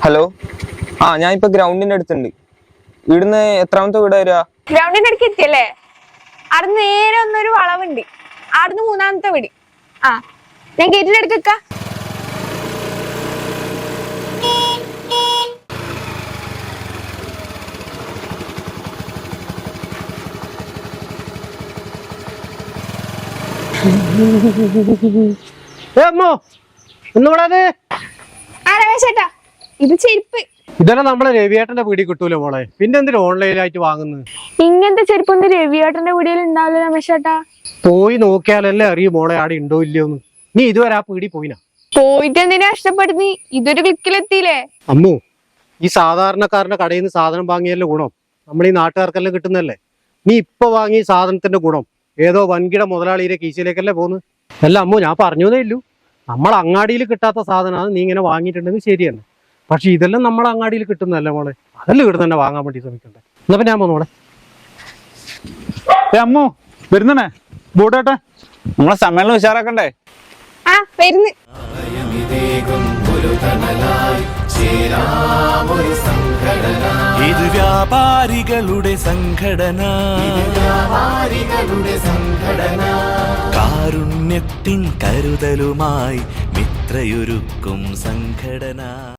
Hello, ഞാൻ ഇപ്പൊ ഗ്രൗണ്ടിന്റെ അടുത്തുണ്ട്. ഇവിടുന്ന് എത്രാമത്തെ വീട് വരിക? ഗ്രൗണ്ടിന്റെ അടുത്ത് എത്തിയല്ലേ? അവിടെ നേരെ ഒന്നൊരു വളവുണ്ട്, അവിടുന്ന് മൂന്നാമത്തെ വീട്. ഞാൻ ഗേറ്റിന്റെ അടുത്ത് രമേശേട്ടാ, ഇത് ചെരുപ്പ്. ഇതന്നെ നമ്മളെ രവിയേട്ടന്റെ വീട്ടിൽ കിട്ടൂല മോളെ, പിന്നെ എന്തിനാ ഓൺലൈനായിട്ട് വാങ്ങുന്നത്? ഇങ്ങനത്തെ ചെരുപ്പൊന്നും രവിയേട്ടന്റെ വീടിൽ ഉണ്ടാവില്ല രമേശേട്ടാ. പോയി നോക്കിയാലല്ലേ അറിയും മോളെ ആടെ ഉണ്ടോ ഇല്ലയോന്ന്. നീ ഇതുവരെ ആ പീടി പോയിനാ? പോയിട്ട് എന്തിനാ കഷ്ടപ്പെടുന്നീ? ഇതൊരു ക്ലിക്കിലെത്തിയില്ലേ. അമ്മു, ഈ സാധാരണക്കാരന്റെ കടയിൽ നിന്ന് സാധനം വാങ്ങിയല്ലേ ഗുണം നമ്മൾ ഈ നാട്ടുകാർക്കെല്ലാം കിട്ടുന്നല്ലേ. നീ ഇപ്പൊ വാങ്ങിയ സാധനത്തിന്റെ ഗുണം ഏതോ വൻകിട മുതലാളിയുടെ കീശയിലേക്കല്ലേ പോന്ന്. അല്ല അമ്മു, ഞാൻ പറഞ്ഞതേ ഇല്ലു, നമ്മൾ അങ്ങാടിയിൽ കിട്ടാത്ത സാധനമാണ് നീ ഇങ്ങനെ വാങ്ങിയിട്ടുണ്ടെങ്കിൽ ശരിയാണ്. പക്ഷെ ഇതെല്ലാം നമ്മൾ അങ്ങാടിയിൽ കിട്ടുന്നതല്ലേ മോളെ, അതെല്ലാം ഇവിടെ തന്നെ വാങ്ങാൻ വേണ്ടി ശ്രമിക്കണ്ടേ. എന്നാ പിന്നെ ഞാൻ പോന്നോളെ. അമ്മു വരുന്നേ, ബോട്ടേട്ടെ, നമ്മളെ സമ്മേളനം ഉഷാറാക്കണ്ടേ? വരുന്നു. ഇത് വ്യാപാരികളുടെ സംഘടന, കാരുണ്യത്തിൻ കരുതലുമായി മിത്രയൊരുക്കും സംഘടന.